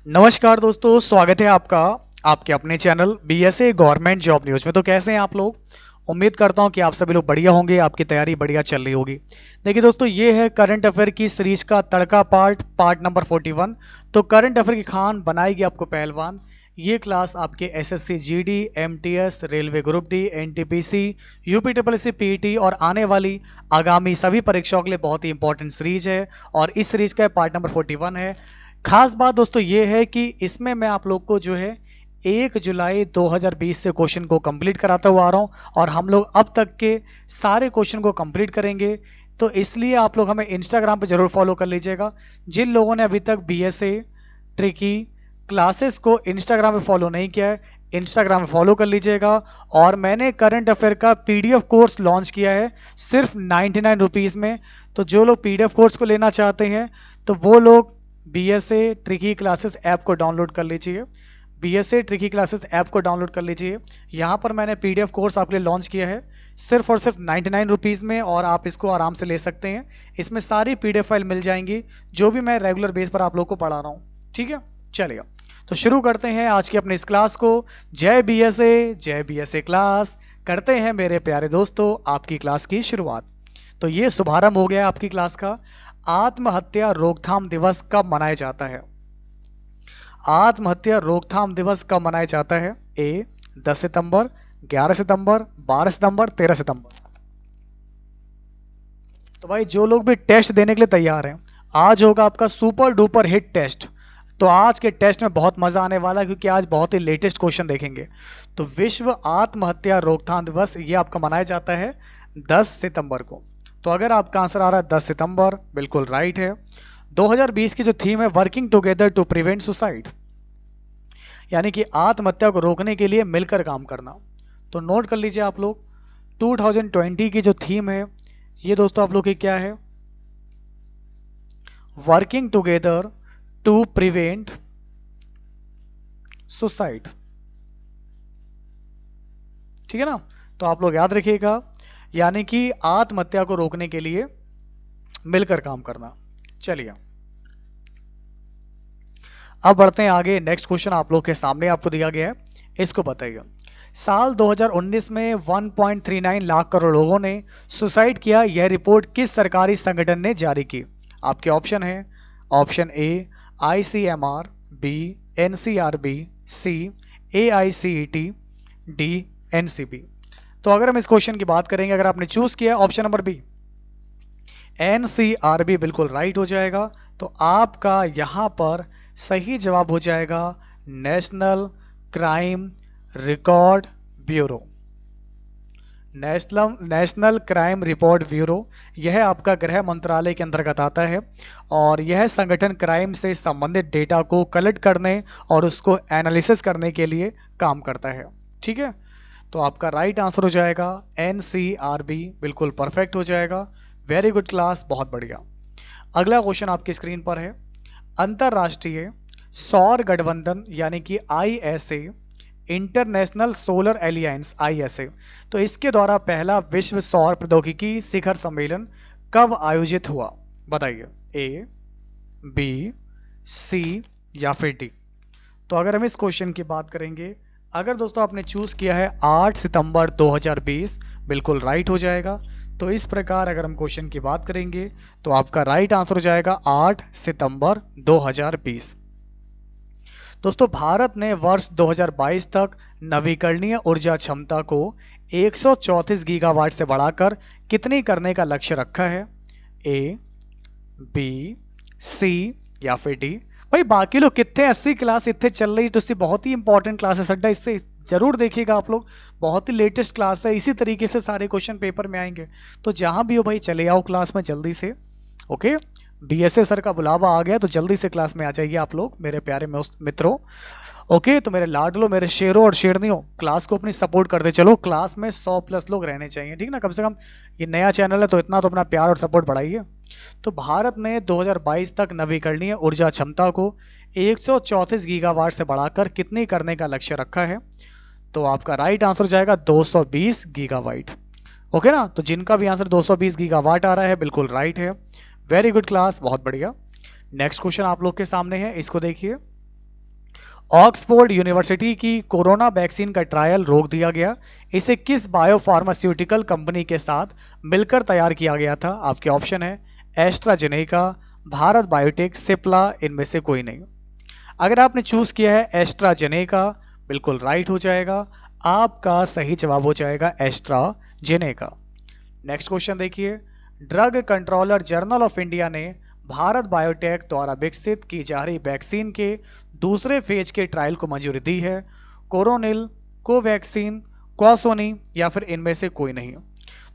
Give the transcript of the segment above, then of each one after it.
नमस्कार दोस्तों, स्वागत है आपका आपके अपने channel BSA government job news में। तो कैसे हैं आप लोग? उम्मीद करता हूं कि आप सभी लोग बढ़िया होंगे, आपकी तैयारी बढ़िया चल रही होगी। देखिए दोस्तों, ये है करंट अफेयर की सीरीज का तड़का पार्ट नंबर 41। तो करंट अफेयर की खान बनाएगी आपको पहलवान। ये क्लास आपके SSC GD, MTS, railway group D, NTPC, UP triple SC, PT और आने वाली आगामी सभी परीक्षाओं के लिए बहुत ही इंपॉर्टेंट सीरीज है। और इस सीरीज का पार्ट नंबर 41 है। खास बात दोस्तों ये है कि इसमें मैं आप लोग को जो है 1 जुलाई 2020 से क्वेश्चन को कंप्लीट कराता हुआ आ रहा हूं और हम लोग अब तक के सारे क्वेश्चन को कंप्लीट करेंगे। तो इसलिए आप लोग हमें इंस्टाग्राम पे जरूर फॉलो कर लीजिएगा। जिन लोगों ने अभी तक बीएसए ट्रिकी क्लासेस को इंस्टाग्राम पे फॉलो नहीं किया है, इंस्टाग्राम पे फॉलो कर लीजिएगा। और मैंने करंट अफेयर का पीडीएफ कोर्स लॉन्च किया है सिर्फ 99 रुपीज़ में। तो जो लोग पीडीएफ कोर्स को लेना चाहते हैं तो वो लोग बीएसए ट्रिकी क्लासेस ऐप को डाउनलोड कर लीजिए। बीएसए ट्रिकी क्लासेस ऐप को डाउनलोड कर लीजिए। यहाँ पर मैंने पीडीएफ कोर्स आपके लिए लॉन्च किया है सिर्फ और सिर्फ 99 रुपीज़ में, और आप इसको आराम से ले सकते हैं। इसमें सारी पीडीएफ फाइल मिल जाएंगी जो भी मैं रेगुलर बेस पर आप लोग को पढ़ा रहा हूँ। ठीक है, चलिए तो शुरू करते हैं आज की अपनी इस क्लास को। जय बीएसए क्लास करते हैं मेरे प्यारे दोस्तों आपकी क्लास की शुरुआत। तो ये शुभारंभ हो गया आपकी क्लास का। आत्महत्या रोकथाम दिवस कब मनाया जाता है? आत्महत्या रोकथाम दिवस कब मनाया जाता है? ए 10 सितंबर, 11 सितंबर, 12 सितंबर, 13 सितंबर। तो भाई जो लोग भी टेस्ट देने के लिए तैयार हैं, आज होगा आपका सुपर डुपर हिट टेस्ट। तो आज के टेस्ट में बहुत मजा आने वाला है क्योंकि आज बहुत ही लेटेस्ट क्वेश्चन देखेंगे। तो विश्व आत्महत्या रोकथाम दिवस ये आपका मनाया जाता है 10 सितंबर को। तो अगर आपका आंसर आ रहा है 10 सितंबर, बिल्कुल राइट है। 2020 की जो थीम है working together to prevent suicide, यानी कि आत्महत्या को रोकने के लिए मिलकर काम करना। तो नोट कर लीजिए आप लोग, 2020 की जो थीम है ये दोस्तों आप लोग की क्या है? Working together to prevent suicide. ठीक है ना? तो आप लोग याद रखिएगा, यानी कि आत्महत्या को रोकने के लिए मिलकर काम करना। चलिए अब बढ़ते हैं आगे। नेक्स्ट क्वेश्चन आप लोग के सामने आपको दिया गया है, इसको बताइए। साल 2019 में 1.39 लाख करोड़ लोगों ने सुसाइड किया, यह रिपोर्ट किस सरकारी संगठन ने जारी की? आपके ऑप्शन है, option A ICMR, B NCRB, C AICTE, D NCB. तो अगर हम इस क्वेश्चन की बात करेंगे, अगर आपने चूज किया ऑप्शन नंबर बी एनसीआरबी, बिल्कुल राइट हो जाएगा। तो आपका यहां पर सही जवाब हो जाएगा national crime record bureau. National crime record bureau यह आपका गृह मंत्रालय के अंतर्गत आता है और यह संगठन क्राइम से संबंधित डेटा को कलेक्ट करने और उसको एनालिसिस करने के लिए काम करता है। ठीक है, तो आपका राइट आंसर हो जाएगा एनसीआरबी, बिल्कुल परफेक्ट हो जाएगा। वेरी गुड क्लास, बहुत बढ़िया। अगला क्वेश्चन आपकी स्क्रीन पर है। अंतरराष्ट्रीय सौर गठबंधन यानी कि ISA, international solar aliens ISA, तो इसके द्वारा पहला विश्व सौर प्रौद्योगिकी शिखर सम्मेलन कब आयोजित हुआ? बताइए, ए, बी, सी या फिर डी। तो अगर हम इस क्वेश्चन की बात करेंगे, अगर दोस्तों आपने चूज किया है 8 सितंबर 2020, बिल्कुल राइट हो जाएगा। तो इस प्रकार अगर हम क्वेश्चन की बात करेंगे तो आपका राइट आंसर हो जाएगा 8 सितंबर 2020। दोस्तों भारत ने वर्ष 2022 तक नवीकरणीय ऊर्जा क्षमता को 134 गीगावाट से बढ़ाकर कितनी करने का लक्ष्य रखा है? ए, बी, सी या फिर डी। भाई बाकी लोग कितने 80 क्लास इतने चल रही, तो इससे बहुत ही इंपॉर्टेंट क्लास है सड्डा, इससे जरूर देखिएगा आप लोग। बहुत ही लेटेस्ट क्लास है, इसी तरीके से सारे क्वेश्चन पेपर में आएंगे। तो जहां भी हो भाई चले आओ क्लास में जल्दी से। ओके, बीएसए सर का बुलावा आ गया तो जल्दी से क्लास में आ जाइए आप लोग मेरे प्यारे मित्रों। ओके, तो मेरे लाडलो, मेरे शेरों और शेरनियों, क्लास को अपनी सपोर्ट करते चलो। क्लास में 100+ लोग रहने चाहिए, ठीक ना? कम से कम ये नया चैनल है तो इतना तो अपना प्यार और सपोर्ट बढ़ाइए। तो भारत ने 2022 तक नवीकरणीय ऊर्जा क्षमता को 134 गीगावाट से बढ़ाकर कितनी करने का लक्ष्य रखा है? तो आपका राइट आंसर जाएगा 220 गीगावाट। ओके ना? तो जिनका भी आंसर 220 गीगावाट आ रहा है बिल्कुल राइट है। वेरी गुड क्लास, बहुत बढ़िया। नेक्स्ट क्वेश्चन आप लोग के सामने है, इसको देखिए। ऑक्सफोर्ड यूनिवर्सिटी की कोरोना वैक्सीन का ट्रायल रोक दिया गया। इसे किस बायोफार्मास्यूटिकल कंपनी के साथ मिलकर तैयार किया गया था? आपके ऑप्शन है एस्ट्राजेनेका, भारत बायोटेक, सिप्ला, इनमें से कोई नहीं। अगर आपने चूज किया है एस्ट्राजेनेका, बिल्कुल राइट हो जाएगा। आपका सही जवाब हो जाएगा एस्ट्राजेनेका। नेक्स्ट क्वेश्चन देखिए, drug controller journal of India ने भारत बायोटेक द्वारा विकसित की जा रही वैक्सीन के दूसरे फेज के ट्रायल को मंजूरी दी है? कोरोनिल, कोवैक्सीन, क्वासोनी या फिर इनमें से कोई नहीं?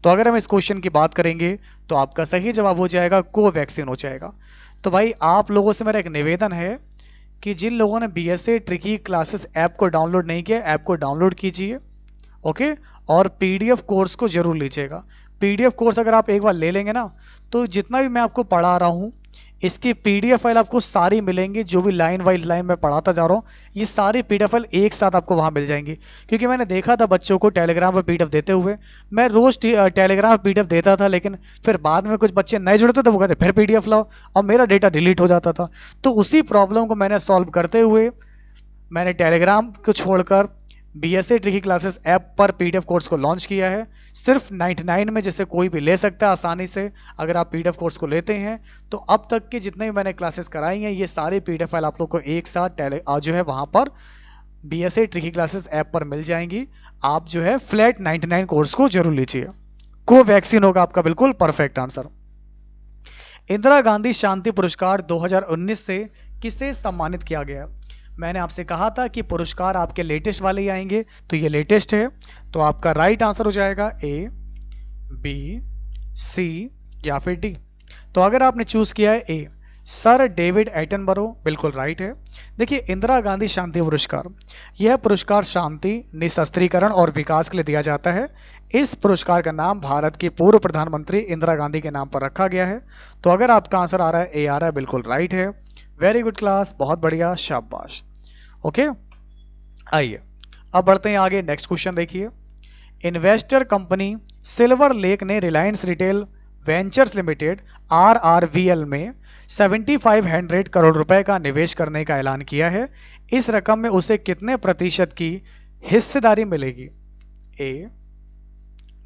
तो अगर हम इस क्वेश्चन की बात करेंगे तो आपका सही जवाब हो जाएगा कोवैक्सीन हो जाएगा। तो भाई आप लोगों से मेरा एक निवेदन है कि जिन लोगों ने बीएसए ट्रिकी क्लासेस ऐप को डाउनलोड नहीं किया, ऐप को डाउनलोड कीजिए, ओके। और पीडीएफ कोर्स को जरूर लीजिएगा। पीडीएफ कोर्स अगर आप एक बार ले लेंगे ना, तो जितना भी मैं आपको पढ़ा रहा हूँ इसकी पीडीएफ फाइल आपको सारी मिलेंगी। जो भी लाइन वाइज लाइन में पढ़ाता जा रहा हूँ, ये सारी पीडीएफ फाइल एक साथ आपको वहां मिल जाएंगी। क्योंकि मैंने देखा था बच्चों को टेलीग्राम पर पीडीएफ देते हुए। मैं रोज टेलीग्राम पर पीडीएफ देता था, लेकिन फिर बाद में कुछ बच्चे नए जुड़ते थे, वो कहते फिर पीडीएफ लाओ, और मेरा डेटा डिलीट हो जाता था। तो उसी प्रॉब्लम को मैंने सॉल्व करते हुए मैंने टेलीग्राम को छोड़कर बीएसए ट्रिकी क्लासेस ऐप पर पीडीएफ कोर्स को लॉन्च किया है। सिर्फ 99 में, जैसे कोई भी ले सकता है आसानी से। अगर आप पीडीएफ कोर्स को लेते हैं तो अब तक के जितने भी मैंने क्लासेस कराई हैं, ये सारी पीडीएफ फाइल आप लोग को एक साथ जो है वहां पर बीएसए ट्रिकी क्लासेस ऐप पर मिल जाएंगी। आप जो है फ्लैट 99 कोर्स को जरूर लीजिए। कोवैक्सीन होगा आपका बिल्कुल परफेक्ट आंसर। इंदिरा गांधी शांति पुरस्कार 2019 से किसे सम्मानित किया गया? मैंने आपसे कहा था कि पुरस्कार आपके लेटेस्ट वाले ही आएंगे, तो ये लेटेस्ट है। तो आपका राइट आंसर हो जाएगा ए, बी, सी या फिर डी। तो अगर आपने चूज किया है ए, सर डेविड एटनबरो, बिल्कुल राइट है। देखिए, इंदिरा गांधी शांति पुरस्कार, यह पुरस्कार शांति, निशस्त्रीकरण और विकास के लिए दिया जाता है। इस पुरस्कार का नाम भारत की पूर्व प्रधानमंत्री इंदिरा गांधी के नाम पर रखा गया है। तो अगर आपका आंसर आ रहा है ए आ रहा है, बिल्कुल राइट है। वेरी गुड क्लास, बहुत बढ़िया, शाबाश। ओके, आइए अब बढ़ते हैं आगे। नेक्स्ट क्वेश्चन देखिए, इन्वेस्टर कंपनी सिल्वर लेक ने Reliance retail ventures limited RRVL में 7500 करोड़ रुपए का निवेश करने का ऐलान किया है। इस रकम में उसे कितने प्रतिशत की हिस्सेदारी मिलेगी? ए,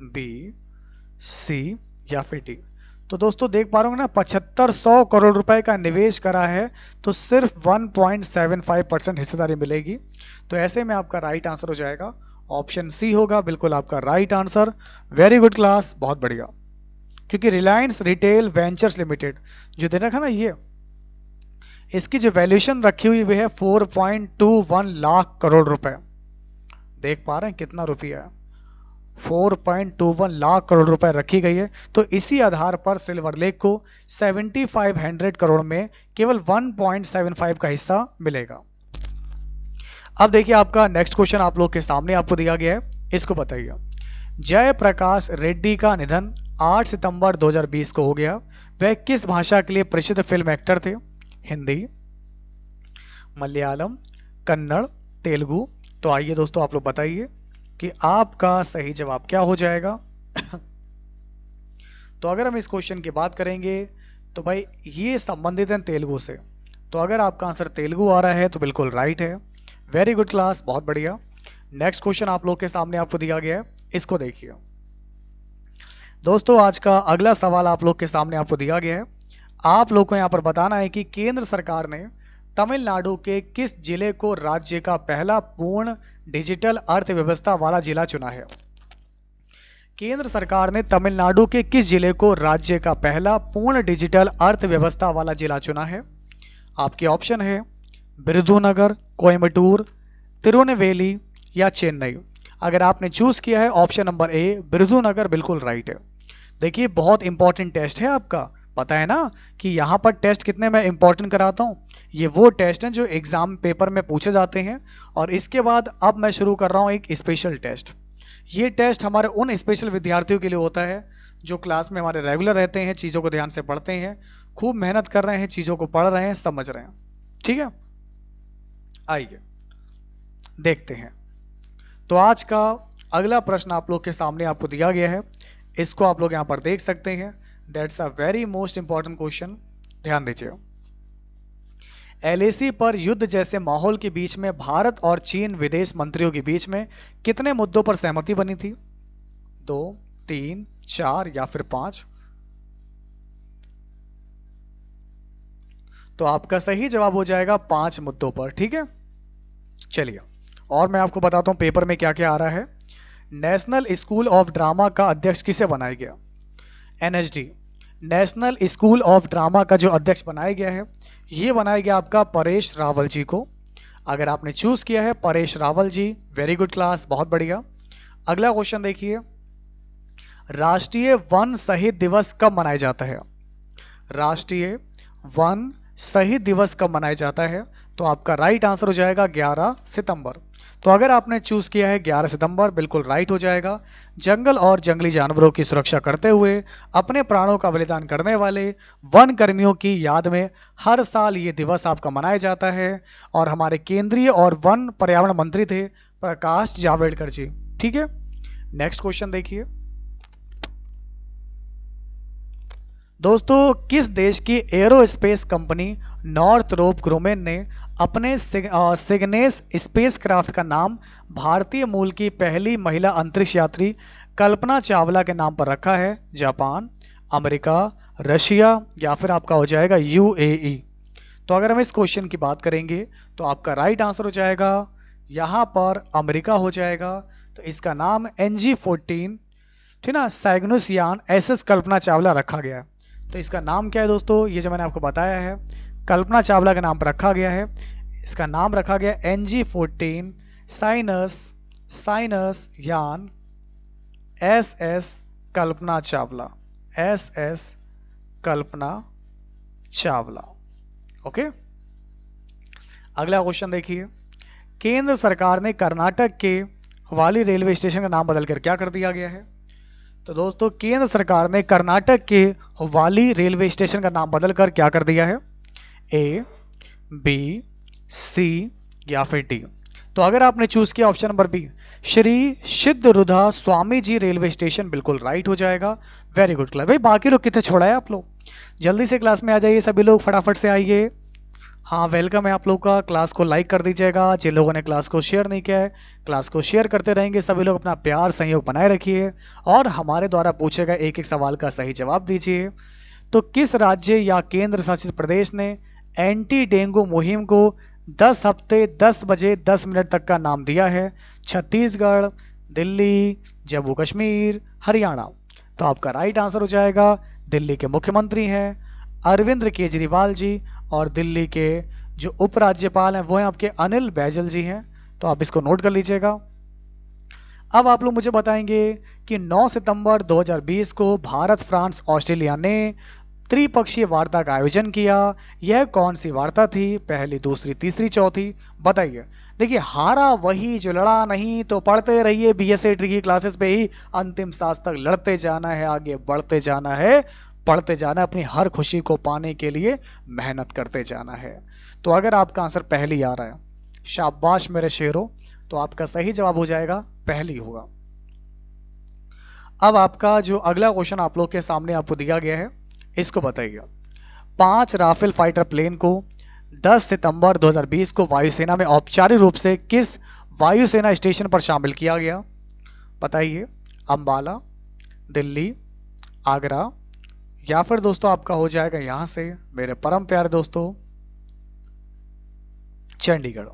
बी, सी या फिर डी? तो दोस्तों देख पा रहे होंगे ना, 7500 करोड़ रुपए का निवेश करा है, तो सिर्फ 1.75% हिस्सेदारी मिलेगी। तो ऐसे में आपका राइट आंसर हो जाएगा ऑप्शन सी होगा, बिल्कुल आपका right answer. Very good class, बहुत बढ़िया। क्योंकि रिलायंस रिटेल वेंचर्स लिमिटेड जो दे रखा ना, ये इसकी जो वैल्यूएशन रखी हुई है 4.21 लाख करोड़ रुपए। देख पा रहे हैं कितना रुपया है? 4.21 लाख करोड़ रुपए रखी गई है। तो इसी आधार पर सिल्वर लेक को 7500 करोड़ में केवल 1.75 का हिस्सा मिलेगा। अब देखिए, आपका नेक्स्ट क्वेश्चन आप लोग के सामने आपको दिया गया है, इसको बताइए। जयप्रकाश रेड्डी का निधन 8 सितंबर 2020 को हो गया। वह किस भाषा के लिए प्रसिद्ध फिल्म एक्टर थे? हिंदी, मलयालम, कन्नड़, तेलुगु? तो आइए दोस्तों, आप लोग बताइए कि आपका सही जवाब क्या हो जाएगा। तो अगर हम इस क्वेश्चन की बात करेंगे तो भाई ये संबंधित है तेलुगु से। तो अगर आपका आंसर तेलुगु आ रहा है तो बिल्कुल राइट है। वेरी गुड क्लास, बहुत बढ़िया। नेक्स्ट क्वेश्चन आप लोग के सामने आपको दिया गया है, इसको देखिए। दोस्तों आज का अगला सवाल आप लोग के सामने आपको दिया गया है। आप लोग को यहां पर बताना है कि केंद्र सरकार ने तमिलनाडु के किस जिले को राज्य का पहला पूर्ण डिजिटल अर्थव्यवस्था वाला जिला चुना है? केंद्र सरकार ने तमिलनाडु के किस जिले को राज्य का पहला पूर्ण डिजिटल अर्थव्यवस्था वाला जिला चुना है? आपके ऑप्शन है विरुधुनगर, कोयम्बटूर, तिरुनेवेली या चेन्नई। अगर आपने चूज किया है ऑप्शन नंबर ए विरुधुनगर, बिल्कुल राइट है। देखिए, बहुत इंपॉर्टेंट टेस्ट है आपका। पता है ना कि यहाँ पर टेस्ट कितने मैं इंपॉर्टेंट कराता हूँ? ये वो टेस्ट हैं जो एग्जाम पेपर में पूछे जाते हैं। और इसके बाद अब मैं शुरू कर रहा हूँ एक स्पेशल टेस्ट। ये टेस्ट हमारे उन स्पेशल विद्यार्थियों के लिए होता है जो क्लास में हमारे रेगुलर रहते हैं, चीज़ों को ध्यान से पढ़ते हैं, खूब मेहनत कर रहे हैं, चीज़ों को पढ़ रहे हैं, समझ रहे हैं। ठीक है, आइए देखते हैं। तो आज का अगला प्रश्न आप लोग के सामने आपको दिया गया है, इसको आप लोग यहाँ पर देख सकते हैं। That's a very most important question, ध्यान दीजिए। एलएसी पर युद्ध जैसे माहौल के बीच में भारत और चीन विदेश मंत्रियों के बीच में कितने मुद्दों पर सहमति बनी थी? 2, 3, 4 या फिर 5? तो आपका सही जवाब हो जाएगा 5 मुद्दों पर। ठीक है, चलिए और मैं आपको बताता हूं पेपर में क्या क्या आ रहा है। नेशनल स्कूल ऑफ ड्रामा का अध्यक्ष किसे बनाया गया? NSD, national school of drama का जो अध्यक्ष बनाया गया है, ये बनाया गया आपका परेश रावल जी को। अगर आपने चूज किया है परेश रावल जी, वेरी गुड क्लास, बहुत बढ़िया। अगला क्वेश्चन देखिए, राष्ट्रीय वन शहीद दिवस कब मनाया जाता है? राष्ट्रीय वन शहीद दिवस कब मनाया जाता है? तो आपका राइट आंसर हो जाएगा 11 सितंबर। तो अगर आपने चूज किया है 11 सितंबर, बिल्कुल राइट हो जाएगा। जंगल और जंगली जानवरों की सुरक्षा करते हुए अपने प्राणों का बलिदान करने वाले वन कर्मियों की याद में हर साल ये दिवस आपका मनाया जाता है। और हमारे केंद्रीय और वन पर्यावरण मंत्री थे प्रकाश जावड़ेकर जी। ठीक है, नेक्स्ट क्वेश्चन देखिए दोस्तों, किस देश की एरोस्पेस कंपनी नॉर्थरोप ग्रुमेन ने अपने सिग्नेस स्पेसक्राफ्ट का नाम भारतीय मूल की पहली महिला अंतरिक्ष यात्री कल्पना चावला के नाम पर रखा है? जापान, अमेरिका, रशिया या फिर आपका हो जाएगा यूएई? तो अगर हम इस क्वेश्चन की बात करेंगे तो आपका राइट आंसर हो जाएगा यहाँ पर अमेरिका हो जाएगा। तो इसका नाम NG-14, ठीक ना, सैग्नुस यान एसएस कल्पना चावला रखा गया है। तो इसका नाम क्या है दोस्तों? ये जो मैंने आपको बताया है कल्पना चावला के नाम पर रखा गया है। इसका नाम रखा गया NG-14 साइनस यान SS Kalpana Chawla, SS Kalpana Chawla. Okay, अगला क्वेश्चन देखिए, केंद्र सरकार ने कर्नाटक के वाली रेलवे स्टेशन का नाम बदलकर क्या कर दिया गया है? तो दोस्तों, केंद्र सरकार ने कर्नाटक के वाली रेलवे स्टेशन का नाम बदलकर क्या कर दिया है? ए, बी, सी या फिर डी? तो अगर आपने चूज किया option number B, Shri सिद्धरुधा Swami ji railway station, बिल्कुल राइट हो जाएगा। Very good class. भाई बाकी लोग कितने छोड़ा है आप लोग? जल्दी से क्लास में आ जाइए सभी लोग, फटाफट से आइए। हाँ, वेलकम है आप लोग का। क्लास को लाइक कर दीजिएगा, जिन लोगों ने क्लास को शेयर नहीं किया है क्लास को शेयर करते रहेंगे। सभी लोग अपना प्यार सहयोग बनाए रखिए और हमारे द्वारा पूछे गए एक एक सवाल का सही जवाब दीजिए। तो किस राज्य या केंद्र शासित प्रदेश ने एंटी डेंगू मुहिम को 10 हफ्ते 10 बजे 10 मिनट तक का नाम दिया है? छत्तीसगढ़, दिल्ली, जम्मू कश्मीर, हरियाणा? तो आपका राइट आंसर हो जाएगा दिल्ली के मुख्यमंत्री हैं अरविंद केजरीवाल जी, और दिल्ली के जो उपराज्यपाल हैं वो हैं आपके अनिल बैजल जी हैं। तो आप इसको नोट कर लीजिएगा। अब आप लोग मुझे बताएंगे कि 9 सितंबर 2020 को भारत, फ्रांस, ऑस्ट्रेलिया ने त्रिपक्षीय वार्ता का आयोजन किया। यह कौन सी वार्ता थी? पहली, दूसरी, तीसरी, चौथी? बताइए। देखिए, हारा वही जो लड़ा नहीं। तो पढ़ते रहिए BSA ट्री की क्लासेस पे ही, अंतिम सांस तक लड़ते जाना है, आगे बढ़ते जाना है, पढ़ते जाना है, अपनी हर खुशी को पाने के लिए मेहनत करते जाना है। तो अगर आपका आंसर पहली आ रहा है, शाबाश मेरे शेरों, तो आपका सही जवाब हो जाएगा पहली होगा। अब आपका जो अगला क्वेश्चन आप लोग के सामने आपको दिया गया है, इसको बताइए। 5 राफेल फाइटर प्लेन को 10 सितंबर 2020 को वायुसेना में औपचारिक रूप से किस वायुसेना स्टेशन पर शामिल किया गया? बताइए। अंबाला, दिल्ली, आगरा या फिर दोस्तों आपका हो जाएगा यहां से मेरे परम प्यारे दोस्तों चंडीगढ़।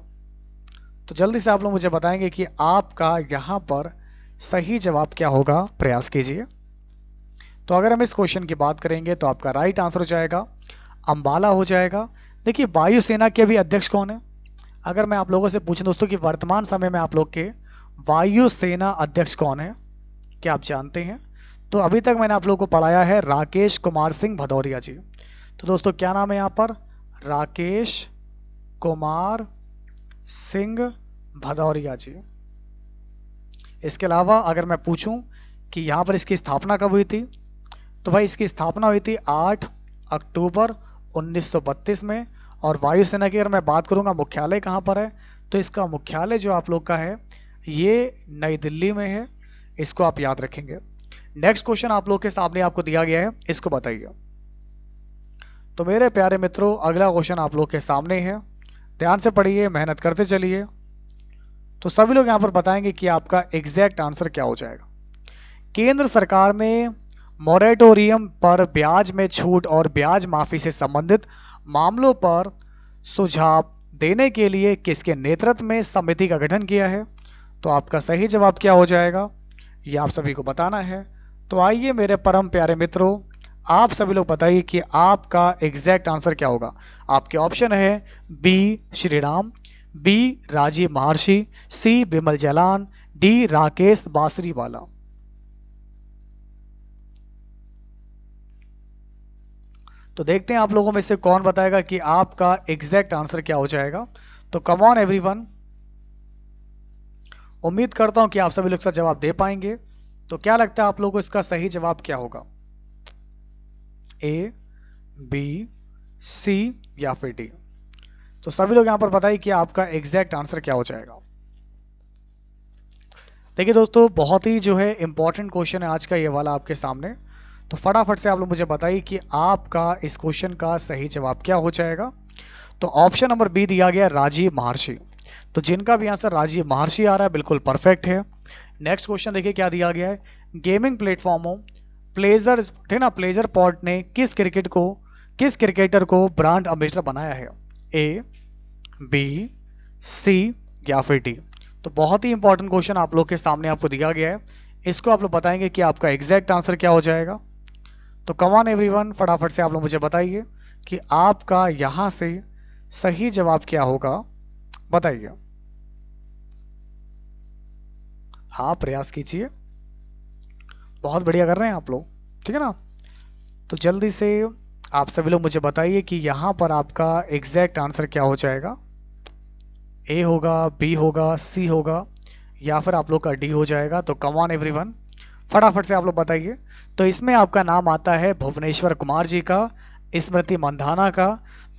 तो जल्दी से आप लोग मुझे बताएंगे कि आपका यहां पर सही जवाब क्या होगा, प्रयास कीजिए। तो अगर हम इस क्वेश्चन की बात करेंगे तो आपका राइट आंसर हो जाएगा अंबाला हो जाएगा। देखिए, वायुसेना के अभी अध्यक्ष कौन है? अगर मैं आप लोगों से पूछूं दोस्तों कि वर्तमान समय में आप लोग के वायुसेना अध्यक्ष कौन है, क्या आप जानते हैं? तो अभी तक मैंने आप लोगों को पढ़ाया है राकेश कुमार सिंह भदौरिया जी। तो दोस्तों क्या नाम है यहाँ पर? राकेश कुमार सिंह भदौरिया जी। इसके अलावा अगर मैं पूछूं कि यहाँ पर इसकी स्थापना कब हुई थी, तो भाई इसकी स्थापना हुई थी 8 अक्टूबर 1932 में। और वायुसेना की अगर मैं बात करूंगा मुख्यालय कहाँ पर है, तो इसका मुख्यालय जो आप लोग का है ये नई दिल्ली में है। इसको आप याद रखेंगे। नेक्स्ट क्वेश्चन आप लोग के सामने आपको दिया गया है, इसको बताइए। तो मेरे प्यारे मित्रों, अगला क्वेश्चन आप लोग के सामने है, ध्यान से पढ़िए, मेहनत करते चलिए। तो सभी लोग यहाँ पर बताएंगे कि आपका एग्जैक्ट आंसर क्या हो जाएगा। केंद्र सरकार ने मॉरेटोरियम पर ब्याज में छूट और ब्याज माफी से संबंधित मामलों पर सुझाव देने के लिए किसके नेतृत्व में समिति का गठन किया है? तो आपका सही जवाब क्या हो जाएगा, ये आप सभी को बताना है। तो आइए मेरे परम प्यारे मित्रों, आप सभी लोग बताइए कि आपका एग्जैक्ट आंसर क्या होगा। आपके ऑप्शन है बी श्रीराम, बी राजीव महर्षि, सी विमल जालान, डी राकेश बासरीवाला। तो देखते हैं आप लोगों में से कौन बताएगा कि आपका एग्जैक्ट आंसर क्या हो जाएगा। तो कम ऑन एवरीवन, उम्मीद करता हूं कि आप सभी लोग इसका जवाब दे पाएंगे। तो क्या लगता है आप लोगों को इसका सही जवाब क्या होगा, ए, बी, सी या फिर डी? तो सभी लोग यहां पर बताइए कि आपका एग्जैक्ट आंसर क्या हो जाएगा। देखिए दोस्तों, बहुत ही जो है इंपॉर्टेंट क्वेश्चन है आज का ये वाला आपके सामने। तो फटाफट से आप लोग मुझे बताइए कि आपका इस क्वेश्चन का सही जवाब क्या हो जाएगा। तो ऑप्शन नंबर बी दिया गया राजीव महर्षि। तो जिनका भी आंसर राजीव महर्षि आ रहा है बिल्कुल परफेक्ट है। नेक्स्ट क्वेश्चन देखिए क्या दिया गया है। गेमिंग प्लेटफॉर्मों प्लेजर, ठीक ना, प्लेजर पॉट ने किस क्रिकेटर को ब्रांड एम्बेसडर बनाया है? ए, बी, सी या फिर डी? तो बहुत ही इंपॉर्टेंट क्वेश्चन आप लोग के सामने आपको दिया गया है। इसको आप लोग बताएंगे कि आपका एग्जैक्ट आंसर क्या हो जाएगा। तो कम ऑन एवरीवन, फटाफट से आप लोग मुझे बताइए कि आपका यहां से सही जवाब क्या होगा, बताइए। हाँ, प्रयास कीजिए, बहुत बढ़िया कर रहे हैं आप लोग, ठीक है ना। तो जल्दी से आप सभी लोग मुझे बताइए कि यहां पर आपका एग्जैक्ट आंसर क्या हो जाएगा। ए होगा, बी होगा, सी होगा या फिर आप लोग का डी हो जाएगा। तो कम ऑन एवरीवन, फटाफट से आप लोग बताइए। तो इसमें आपका नाम आता है भुवनेश्वर कुमार जी का, स्मृति मंधाना का।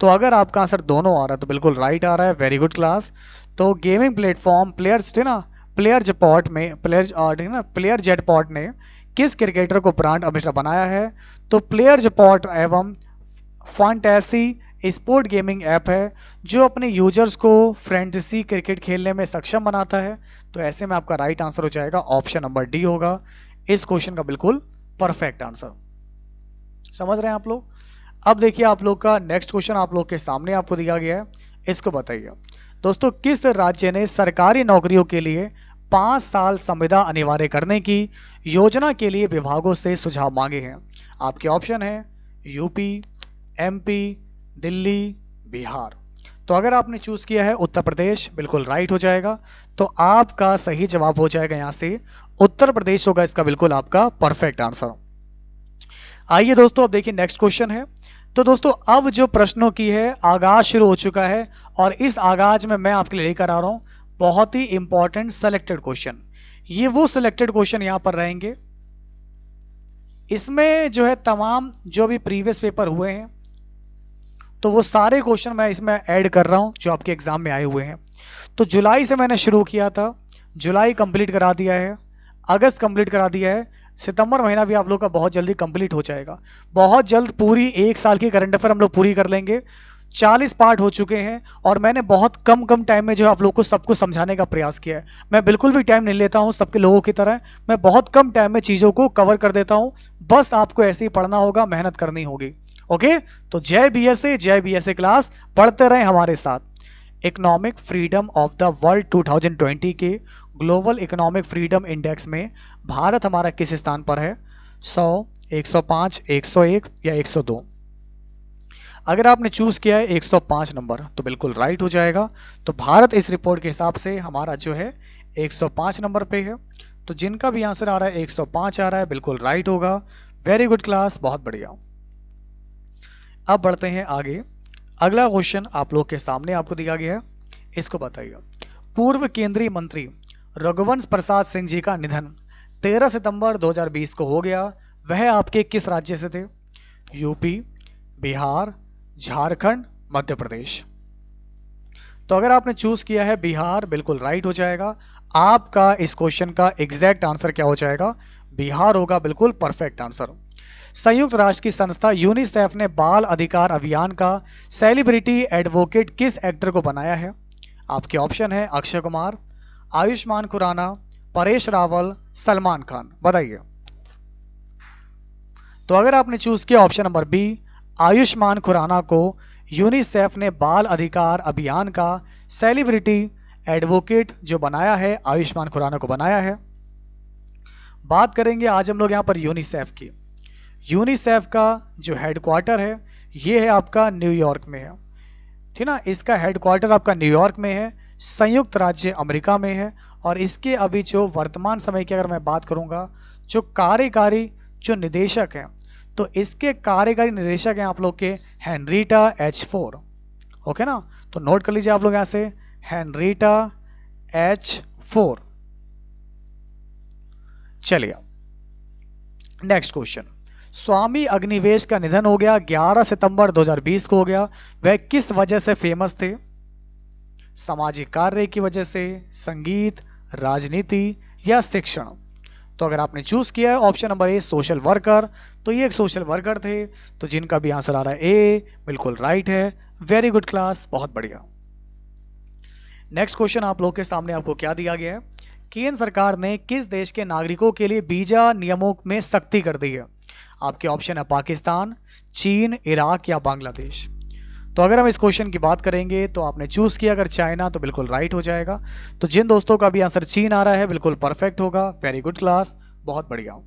तो अगर आपका आंसर दोनों आ रहा है तो बिल्कुल राइट आ रहा है, वेरी गुड क्लास। तो गेमिंग प्लेटफॉर्म प्लेयर्स, ना, प्लेयर जेटपॉट में प्लेयर जेटपॉट ने किस क्रिकेटर को ब्रांड एम्बेसडर बनाया है? तो प्लेयर जेटपॉट एवं फैंटेसी स्पोर्ट गेमिंग ऐप है जो अपने यूजर्स को फैंटेसी क्रिकेट खेलने में सक्षम बनाता है। तो ऐसे में आपका राइट आंसर हो जाएगा ऑप्शन नंबर डी होगा इस क्वेश्चन का बिल्कुल परफेक्ट आंसर। समझ रहे हैं आप लोग? अब देखिए आप लोग का नेक्स्ट क्वेश्चन आप लोग के सामने आपको दिया गया है, इसको बताइए। दोस्तों, किस राज्य ने सरकारी नौकरियों के लिए 5 साल संविदा अनिवार्य करने की योजना के लिए विभागों से सुझाव मांगे हैं? आपके ऑप्शन है यूपी, एमपी, दिल्ली, बिहार। तो अगर आपने चूज किया है उत्तर प्रदेश, बिल्कुल राइट हो जाएगा। तो आपका सही जवाब हो जाएगा यहां से उत्तर प्रदेश होगा इसका बिल्कुल आपका परफेक्ट आंसर। आइए दोस्तों, अब देखिए नेक्स्ट क्वेश्चन है। तो दोस्तों, अब जो प्रश्नों की है आगाज शुरू हो चुका है और इस आगाज में मैं आपके लिए लेकर आ रहा हूं बहुत ही इंपॉर्टेंट सेलेक्टेड क्वेश्चन। ये वो सिलेक्टेड क्वेश्चन यहां पर रहेंगे, इसमें जो है तमाम जो भी प्रीवियस पेपर हुए हैं तो वो सारे क्वेश्चन मैं इसमें ऐड कर रहा हूं जो आपके एग्जाम में आए हुए हैं। तो जुलाई से मैंने शुरू किया था, जुलाई कंप्लीट करा दिया है, अगस्त कंप्लीट करा दिया है, सितंबर महीना भी आप लोग का बहुत जल्दी कंप्लीट हो जाएगा। बहुत जल्द पूरी 1 साल की करंट अफेयर हम लोग पूरी कर लेंगे। 40 पार्ट हो चुके हैं और मैंने बहुत कम टाइम में जो है आप लोग को सबको समझाने का प्रयास किया है। मैं बिल्कुल भी टाइम नहीं लेता हूं सबके लोगों की तरह, मैं बहुत कम टाइम में चीजों को कवर कर देता हूं। बस आपको ऐसे ही पढ़ना होगा, मेहनत करनी होगी। ओके, तो जय बीएसए क्लास, पढ़ते रहे हमारे साथ। Economic freedom of the world 2020 के ग्लोबल इकोनॉमिक फ्रीडम इंडेक्स में भारत हमारा किस स्थान पर है? 100, 105, 101 या 102? अगर आपने चूज किया है 105 नंबर तो बिल्कुल राइट हो जाएगा। तो भारत इस रिपोर्ट के हिसाब से हमारा जो है 105 नंबर पे है। तो जिनका भी आंसर आ रहा है 105 आ रहा है, बिल्कुल राइट होगा। वेरी गुड क्लास, बहुत बढ़िया। अब बढ़ते हैं आगे। अगला क्वेश्चन आप लोग के सामने आपको दिया गया है, इसको बताइए। पूर्व केंद्रीय मंत्री रघुवंश प्रसाद सिंह जी का निधन 13 सितंबर 2020 को हो गया, वह आपके किस राज्य से थे? यूपी, बिहार, झारखंड, मध्य प्रदेश? तो अगर आपने चूज किया है बिहार, बिल्कुल राइट हो जाएगा। आपका इस क्वेश्चन का एग्जैक्ट आंसर क्या हो जाएगा? बिहार होगा, बिल्कुल परफेक्ट आंसर। संयुक्त राष्ट्र की संस्था यूनिसेफ ने बाल अधिकार अभियान का सेलिब्रिटी एडवोकेट किस एक्टर को बनाया है? आपके ऑप्शन है अक्षय कुमार, आयुष्मान खुराना, परेश रावल, सलमान खान। बताइए। तो अगर आपने चूज किया option number B Ayushmann Khurrana को यूनिसेफ ने बाल अधिकार अभियान का सेलिब्रिटी एडवोकेट जो बनाया है, आयुष्मान खुराना को बनाया है। बात करेंगे आज हम लोग यहाँ पर यूनिसेफ की। यूनिसेफ का जो हेडक्वार्टर है ये है आपका न्यूयॉर्क में है, ठीक ना। इसका हेडक्वार्टर आपका न्यूयॉर्क में है, संयुक्त राज्य अमेरिका में है। और इसके अभी जो वर्तमान समय की अगर मैं बात करूंगा, जो कार्यकारी जो निदेशक हैं, तो इसके कार्यकारी निदेशक हैं आप लोग के हेनरीटा H4। ओके ना, तो नोट कर लीजिए आप लोग यहां से हेनरीटा H4। चलिए नेक्स्ट क्वेश्चन। स्वामी अग्निवेश का निधन हो गया 11 सितंबर 2020 को हो गया। वह किस वजह से फेमस थे? सामाजिक कार्य की वजह से, संगीत, राजनीति या शिक्षण? तो अगर आपने चूज किया है option number A social worker, तो ये एक सोशल वर्कर थे। तो जिनका भी आंसर आ रहा है ए, बिल्कुल राइट है। वेरी गुड क्लास, बहुत बढ़िया। नेक्स्ट क्वेश्चन आप लोग के सामने आपको क्या दिया गया है? केंद्र सरकार ने किस देश के नागरिकों के लिए वीजा नियमों में सख्ती कर दी है? आपके ऑप्शन है पाकिस्तान, चीन, इराक या बांग्लादेश। तो अगर हम इस क्वेश्चन की बात करेंगे तो आपने चूज किया अगर चाइना, तो बिल्कुल राइट हो जाएगा। तो जिन दोस्तों का भी आंसर चीन आ रहा है बिल्कुल परफेक्ट होगा। वेरी गुड क्लास, बहुत बढ़िया।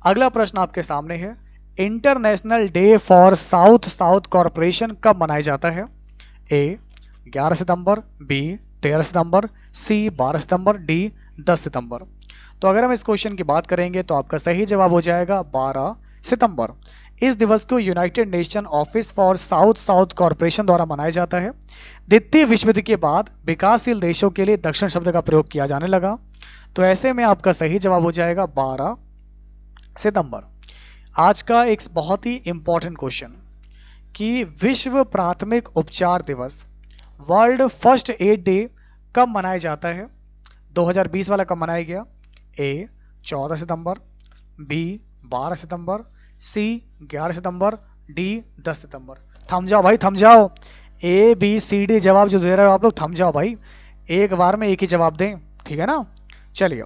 अगला प्रश्न आपके सामने है, international day for south south corporation कब मनाया जाता है? ए 11 सितंबर, बी 13 सितंबर, सी 12 सितंबर, डी 10 सितंबर। तो अगर हम इस क्वेश्चन की बात करेंगे तो आपका सही जवाब हो जाएगा 12 सितंबर। इस दिवस को United nation office for south south corporation द्वारा मनाया जाता है। द्वितीय विश्व युद्ध के बाद विकासशील देशों के लिए दक्षिण शब्द का प्रयोग किया जाने लगा। तो ऐसे में आपका सही जवाब हो जाएगा 12 सितंबर। आज का एक बहुत ही इंपॉर्टेंट क्वेश्चन कि विश्व प्राथमिक उपचार दिवस, वर्ल्ड फर्स्ट एड डे कब मनाया जाता है? 2020 वाला कब मनाया गया? ए 14 सितंबर, बी 12 सितंबर, सी 11 सितंबर, डी 10 सितंबर। थम जाओ भाई, थम जाओ। ए बी सी डी जवाब जो दे रहे हो आप लोग, थम जाओ भाई, एक बार में एक ही जवाब दें, ठीक है ना। चलिए,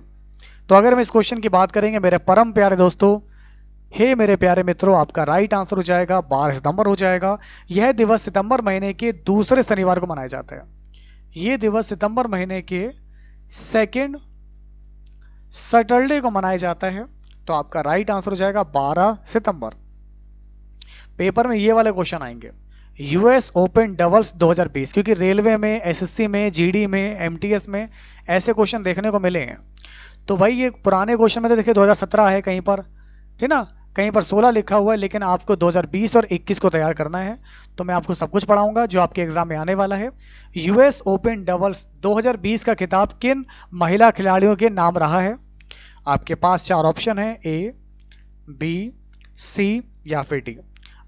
तो अगर हम इस क्वेश्चन की बात करेंगे मेरे परम प्यारे दोस्तों, हे मेरे प्यारे मित्रों, आपका राइट आंसर हो जाएगा 12 सितंबर हो जाएगा। यह दिवस सितंबर महीने के दूसरे शनिवार को मनाया जाता है। यह दिवस सितंबर महीने के सेकेंड सैटरडे को मनाया जाता है। तो आपका राइट आंसर हो जाएगा 12 सितंबर। पेपर में ये वाले क्वेश्चन आएंगे, यूएस ओपन डबल्स 2020, क्योंकि रेलवे में, एसएससी में, जीडी में, एमटीएस में ऐसे क्वेश्चन देखने को मिले हैं। तो भाई ये पुराने क्वेश्चन में तो देखिए 2017 है कहीं पर, ठीक ना, कहीं पर 16 लिखा हुआ है, लेकिन आपको 2020 और 21 को तैयार करना है। तो मैं आपको सब कुछ पढ़ाऊंगा जो आपके एग्जाम में आने वाला है। यूएस ओपन डबल्स 2020 का खिताब किन महिला खिलाड़ियों के नाम रहा है? आपके पास 4 ऑप्शन है, ए, बी, सी या फिर डी।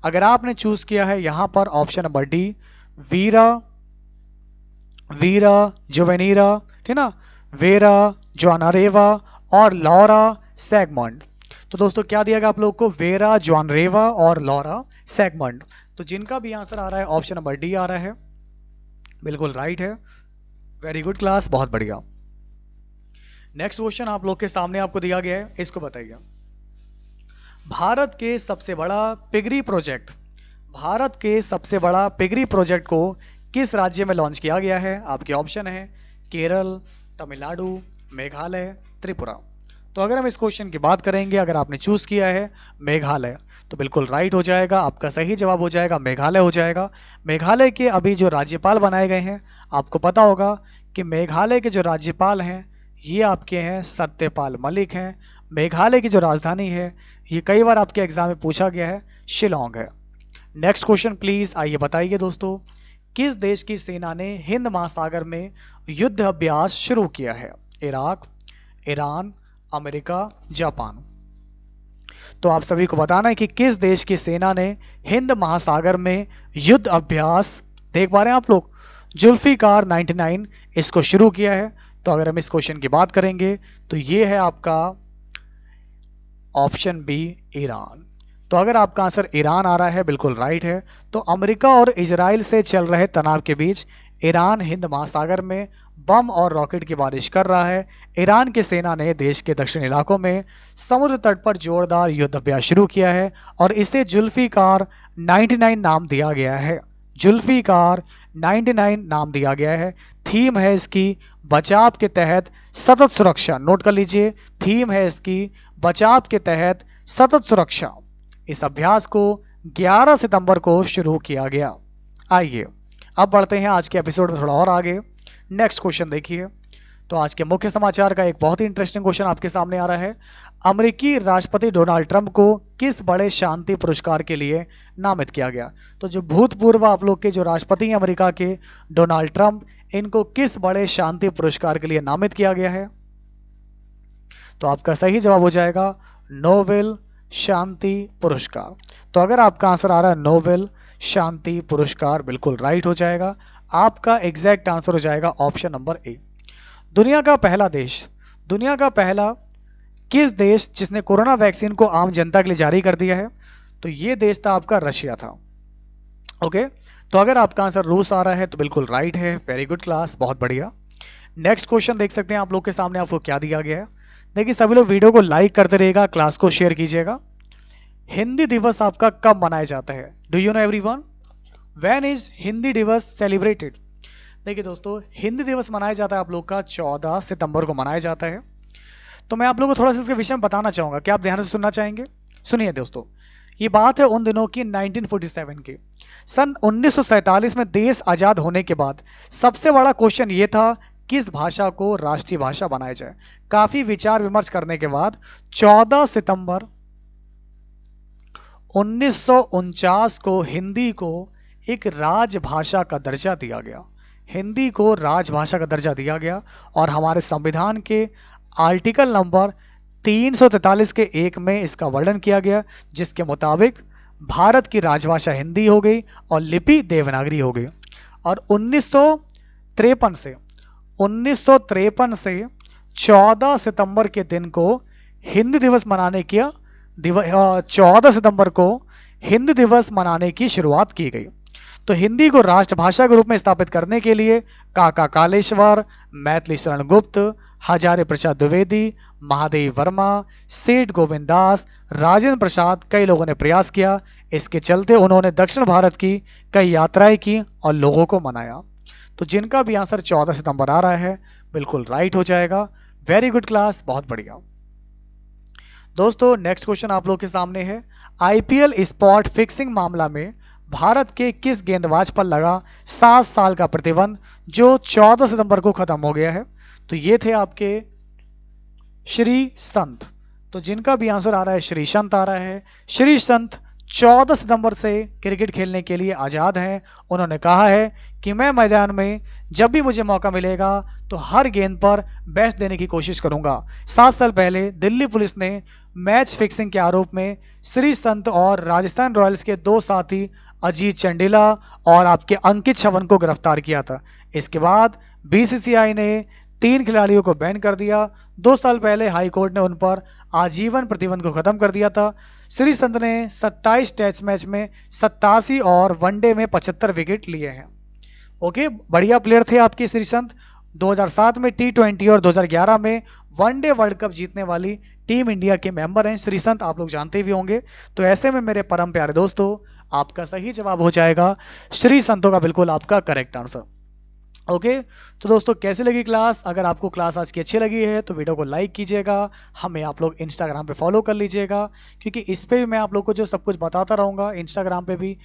अगर आपने चूज किया है यहां पर ऑप्शन नंबर डी, वीरा वीरा जोवेनीरा, ठीक ना, वेरा जोनारेवा और लॉरा सेगमंड। तो दोस्तों क्या दिया गया आप लोग को? वेरा जोनरेवा और लॉरा सेगमंड। तो जिनका भी आंसर आ रहा है ऑप्शन नंबर डी आ रहा है, बिल्कुल राइट है। वेरी गुड क्लास, बहुत बढ़िया। नेक्स्ट क्वेश्चन आप लोग के सामने आपको दिया गया है, इसको बताइए। भारत के सबसे बड़ा पिगरी प्रोजेक्ट, भारत के सबसे बड़ा पिगरी प्रोजेक्ट को किस राज्य में लॉन्च किया गया है? आपके ऑप्शन है केरल, तमिलनाडु, मेघालय, त्रिपुरा। तो अगर हम इस क्वेश्चन की बात करेंगे, अगर आपने चूज किया है मेघालय, तो बिल्कुल राइट हो जाएगा। आपका सही जवाब हो जाएगा मेघालय हो जाएगा। मेघालय के अभी जो राज्यपाल बनाए गए हैं, आपको पता होगा कि मेघालय के जो राज्यपाल हैं ये आपके हैं सत्यपाल मलिक हैं। मेघालय की जो राजधानी है, ये कई बार आपके एग्जाम में पूछा गया है, शिलोंग है। नेक्स्ट क्वेश्चन प्लीज, आइए बताइए दोस्तों, किस देश की सेना ने हिंद महासागर में युद्ध अभ्यास शुरू किया है? Iraq, Iran, America, Japan. तो आप सभी को बताना है कि किस देश की सेना ने हिंद महासागर में युद्ध अभ्यास, देख पा रहे हैं आप लोग, जुल्फिकार 99 इसको शुरू किया है। तो अगर हम इस क्वेश्चन की बात करेंगे तो ये है आपका ऑप्शन बी ईरान। तो अगर आपका आंसर ईरान आ रहा है, बिल्कुल राइट है। तो अमेरिका और इजराइल से चल रहे तनाव के बीच ईरान हिंद महासागर में बम और रॉकेट की बारिश कर रहा है। ईरान की सेना ने देश के दक्षिणी इलाकों में समुद्र तट पर जोरदार युद्ध अभ्यास शुरू किया है और इसे जुल्फिकार 99 नाम दिया गया है। जुल्फिकार 99 नाम दिया गया है। थीम है इसकी बचाव के तहत सतत सुरक्षा। नोट कर लीजिए, थीम है इसकी बचाव के तहत सतत सुरक्षा। इस अभ्यास को 11 सितंबर को शुरू किया गया। आइए अब बढ़ते हैं आज के एपिसोड में थोड़ा और आगे। नेक्स्ट क्वेश्चन देखिए। तो आज के मुख्य समाचार का एक बहुत ही इंटरेस्टिंग क्वेश्चन आपके सामने आ रहा है। अमेरिकी राष्ट्रपति डोनाल्ड ट्रंप को किस बड़े शांति पुरस्कार के लिए नामित किया गया? तो जो भूतपूर्व आप लोग के जो राष्ट्रपति हैं अमेरिका के, डोनाल्ड ट्रंप, इनको किस बड़े शांति पुरस्कार के लिए नामित किया गया है? तो आपका सही जवाब हो जाएगा नोबेल शांति पुरस्कार। तो अगर आपका आंसर आ रहा है नोबेल शांति पुरस्कार, बिल्कुल राइट हो जाएगा। आपका एग्जैक्ट आंसर हो जाएगा ऑप्शन नंबर ए। दुनिया का पहला देश, दुनिया का पहला किस देश जिसने कोरोना वैक्सीन को आम जनता के लिए जारी कर दिया है? तो ये देश था आपका रशिया था। ओके, तो अगर आपका आंसर रूस आ रहा है तो बिल्कुल राइट है। वेरी गुड क्लास, बहुत बढ़िया। नेक्स्ट क्वेश्चन देख सकते हैं आप लोग के सामने, आपको क्या दिया गया है। देखिए सभी लोग वीडियो को लाइक करते रहिएगा, क्लास को शेयर कीजिएगा। हिंदी दिवस आपका कब मनाया जाता है? Do you know everyone, when is Hindi दिवस सेलिब्रेटेड? देखिए दोस्तों, हिंदी दिवस मनाया जाता है आप लोग का 14 सितंबर को मनाया जाता है। तो मैं आप लोगों को थोड़ा सा इसके विषय में बताना चाहूंगा, क्या आप ध्यान से सुनना चाहेंगे? सुनिए दोस्तों, ये बात है उन दिनों की 1947 की। सन 1947 में देश आजाद होने के बाद सबसे बड़ा क्वेश्चन ये था किस भाषा को राष्ट्रीय भाषा बनाया जाए। काफी विचार विमर्श करने के बाद 14 सितंबर 1949 को हिंदी को एक राजभाषा का दर्जा दिया गया। हिंदी को राजभाषा का दर्जा दिया गया और हमारे संविधान के आर्टिकल नंबर 343 के 1 में इसका वर्णन किया गया, जिसके मुताबिक भारत की राजभाषा हिंदी हो गई और लिपि देवनागरी हो गई। और 1953 से 14 सितंबर के दिन को हिंदी दिवस मनाने की 14 सितंबर को हिंदी दिवस मनाने की शुरुआत की गई। तो हिंदी को राष्ट्रभाषा के रूप में स्थापित करने के लिए काका कालेश्वर, मैथिली शरण गुप्त, हजारे प्रसाद द्विवेदी, महादेव वर्मा, सेठ गोविंद दास, राजेंद्र प्रसाद, कई लोगों ने प्रयास किया। इसके चलते उन्होंने दक्षिण भारत की कई यात्राएं की और लोगों को मनाया। तो जिनका भी आंसर 14 सितंबर आ रहा है बिल्कुल राइट हो जाएगा। वेरी गुड क्लास, बहुत बढ़िया। दोस्तों नेक्स्ट क्वेश्चन आप लोग के सामने है। आईपीएल स्पॉट फिक्सिंग मामला में भारत के किस गेंदबाज पर लगा 7 साल का प्रतिबंध, जो 14 सितंबर को खत्म हो गया है? तो ये थे आपके श्री संत। तो जिनका भी आंसर आ रहा है श्री संत आ रहा है। श्री संत 14 सितंबर से क्रिकेट खेलने के लिए आज़ाद हैं। उन्होंने कहा है कि मैं मैदान में जब भी मुझे मौका मिलेगा तो हर गेंद पर बेस्ट देने की कोशिश करूंगा। 7 साल पहले दिल्ली पुलिस ने मैच फिक्सिंग के आरोप में श्री संत और राजस्थान रॉयल्स के 2 साथी अजीत चंडीला और आपके अंकित छवन को गिरफ्तार किया था। इसके बाद बीसीसीआई ने 3 खिलाड़ियों को बैन कर दिया। 2 साल पहले हाई कोर्ट ने उन पर आजीवन प्रतिबंध को खत्म कर दिया था। श्री संत ने 27 टेस्ट मैच में 87 और वनडे में 75 विकेट लिए हैं। ओके, बढ़िया प्लेयर थे आपके श्री संत। 2007 में T20 और 2011 में वनडे वर्ल्ड कप जीतने वाली टीम इंडिया के मेंबर हैं श्री संत, आप लोग जानते भी होंगे। तो ऐसे में मेरे परम प्यारे दोस्तों, आपका सही जवाब हो जाएगा श्री संतों का बिल्कुल आपका करेक्ट आंसर। ओके, तो दोस्तों कैसी लगी क्लास? अगर आपको क्लास आज की अच्छी लगी है तो वीडियो को लाइक कीजिएगा। हमें आप लोग इंस्टाग्राम पे फॉलो कर लीजिएगा, क्योंकि इस पे भी मैं आप लोग को जो सब कुछ बताता रहूँगा। इंस्टाग्राम पे भी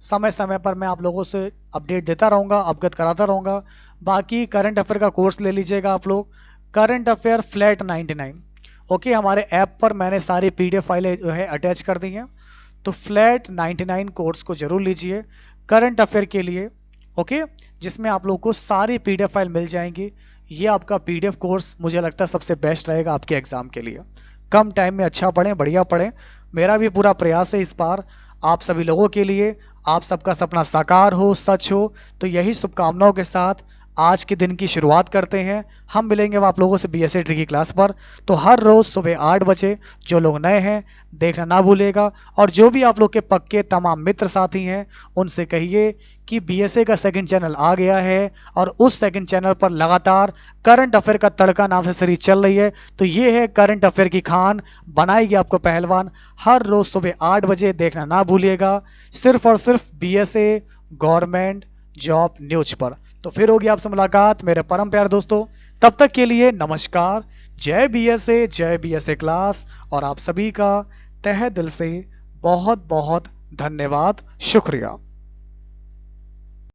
समय समय पर मैं आप लोगों से अपडेट देता रहूँगा, अवगत कराता रहूँगा। बाकी करंट अफेयर का कोर्स ले लीजिएगा आप लोग, करंट अफेयर फ्लैट 99। ओके, हमारे ऐप पर मैंने सारी PDF फाइलें जो है अटैच कर दी हैं। तो फ्लैट 99 कोर्स को जरूर लीजिए करंट अफेयर के लिए। ओके, जिसमें आप लोग को सारी PDF फाइल मिल जाएंगी। ये आपका PDF कोर्स मुझे लगता है सबसे बेस्ट रहेगा आपके एग्जाम के लिए। कम टाइम में अच्छा पढ़ें, बढ़िया पढ़ें। मेरा भी पूरा प्रयास है इस बार आप सभी लोगों के लिए, आप सबका सपना साकार हो, सच हो। तो यही शुभकामनाओं के साथ आज के दिन की शुरुआत करते हैं। हम मिलेंगे अब आप लोगों से बीएसए ट्री की क्लास पर। तो हर रोज़ सुबह 8 बजे जो लोग नए हैं देखना ना भूलिएगा, और जो भी आप लोग के पक्के तमाम मित्र साथी हैं उनसे कहिए कि बीएसए का सेकंड चैनल आ गया है, और उस सेकंड चैनल पर लगातार करंट अफेयर का तड़का नाम से सीरीज चल रही है। तो ये है करंट अफेयर की खान, बनाएगी आपको पहलवान। हर रोज़ सुबह 8 बजे देखना ना भूलिएगा, सिर्फ और सिर्फ बीएसए गवर्नमेंट जॉब न्यूज पर। तो फिर होगी आपसे मुलाकात मेरे परम प्यारे दोस्तों। तब तक के लिए नमस्कार। जय बीएसए क्लास। और आप सभी का तहे दिल से बहुत बहुत धन्यवाद, शुक्रिया।